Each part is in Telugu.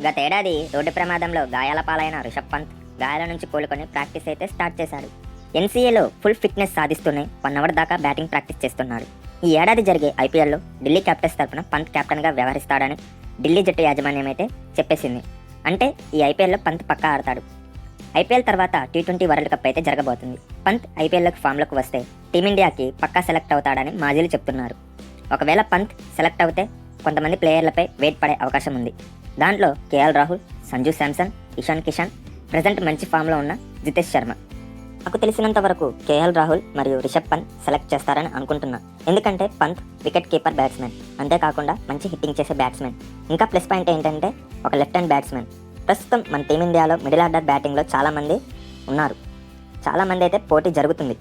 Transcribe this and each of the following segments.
గతేడాది రోడ్డు ప్రమాదంలో గాయాల పాలైన రిషబ్ పంత్ గాయాల నుంచి కోలుకొని ప్రాక్టీస్ అయితే స్టార్ట్ చేశాడు. ఎన్సీఏలో ఫుల్ ఫిట్నెస్ సాధిస్తూనే 1 అవర్ దాకా బ్యాటింగ్ ప్రాక్టీస్ చేస్తున్నాడు. ఈ ఏడాది జరిగే ఐపీఎల్లో ఢిల్లీ క్యాపిటల్స్ తరపున పంత్ కెప్టెన్గా వ్యవహరిస్తాడని ఢిల్లీ జట్టు యాజమాన్యం అయితే చెప్పేసింది. అంటే ఈ ఐపీఎల్లో పంత్ పక్కా ఆడతాడు. ఐపీఎల్ తర్వాత టీ20 వరల్డ్ కప్ అయితే జరగబోతుంది. పంత్ ఐపీఎల్లోకి ఫామ్లోకి వస్తే టీమిండియాకి పక్కా సెలెక్ట్ అవుతాడని మాజీలు చెప్తున్నారు. ఒకవేళ పంత్ సెలెక్ట్ అవుతే కొంతమంది ప్లేయర్లపై వెయిట్ పడే అవకాశం ఉంది. దాంట్లో కేఎల్ రాహుల్, సంజు శాంసన్, ఇషాన్ కిషన్, ప్రజెంట్ మంచి ఫామ్లో ఉన్న జితేష్ శర్మ. నాకు తెలిసినంత వరకు కేఎల్ రాహుల్ మరియు రిషబ్ పంత్ సెలెక్ట్ చేస్తారని అనుకుంటున్నా. ఎందుకంటే పంత్ వికెట్ కీపర్ బ్యాట్స్మెన్, అంతేకాకుండా మంచి హిట్టింగ్ చేసే బ్యాట్స్మెన్. ఇంకా ప్లస్ పాయింట్ ఏంటంటే ఒక లెఫ్ట్ హ్యాండ్ బ్యాట్స్మెన్. ప్రస్తుతం మన టీమిండియాలో మిడిల్ ఆర్డర్ బ్యాటింగ్లో చాలామంది ఉన్నారు. చాలామంది అయితే పోటీ జరుగుతుంది.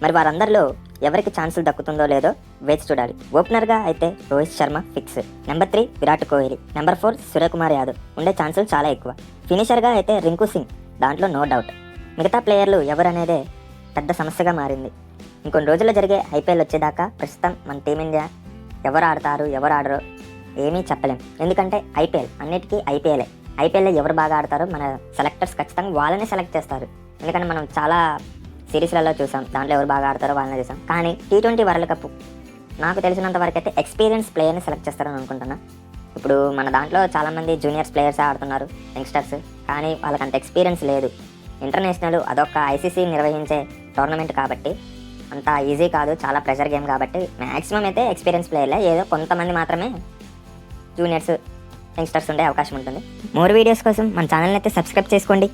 మరి వారందరిలో ఎవరికి ఛాన్సులు దక్కుతుందో లేదో వేచి చూడాలి. ఓపెనర్గా అయితే Rohit Sharma fix, number 3 Virat Kohli, number 4 Suryakumar Yadav ఉండే ఛాన్సులు చాలా ఎక్కువ. ఫినిషర్గా అయితే రింకు సింగ్, దాంట్లో నో డౌట్. మిగతా ప్లేయర్లు ఎవరనేదే పెద్ద సమస్యగా మారింది. ఇంకొన్ని రోజుల్లో జరిగే ఐపీఎల్ వచ్చేదాకా ప్రస్తుతం మన టీమిండియా ఎవరు ఆడతారు ఎవరు ఆడరో ఏమీ చెప్పలేం. ఎందుకంటే ఐపీఎల్ అన్నిటికీ ఐపీఎల్లో ఎవరు బాగా ఆడతారో మన సెలెక్టర్స్ ఖచ్చితంగా వాళ్ళనే సెలెక్ట్ చేస్తారు. ఎందుకంటే మనం చాలా సిరీస్లలో చూసాం, దాంట్లో ఎవరు బాగా ఆడతారో వాళ్ళనే చూసాం. కానీ టీ20 వరల్డ్ కప్ నాకు తెలిసినంత వరకు అయితే ఎక్స్పీరియన్స్ ప్లేయర్ని సెలెక్ట్ చేస్తారని అనుకుంటున్నా. ఇప్పుడు మన దాంట్లో చాలామంది జూనియర్స్ ప్లేయర్స్ ఆడుతున్నారు, యంగ్స్టర్స్, కానీ వాళ్ళకంత ఎక్స్పీరియన్స్ లేదు. ఇంటర్నేషనల్ అదొక ఐసీసీ నిర్వహించే టోర్నమెంట్ కాబట్టి అంత ఈజీ కాదు, చాలా ప్రెషర్ గేమ్ కాబట్టి మ్యాక్సిమం అయితే ఎక్స్పీరియన్స్ ప్లేయర్లే, ఏదో కొంతమంది మాత్రమే జూనియర్స్ యంగ్స్టర్స్ ఉండే అవకాశం ఉంటుంది. మోర్ వీడియోస్ కోసం మన ఛానల్ని అయితే సబ్స్క్రైబ్ చేసుకోండి.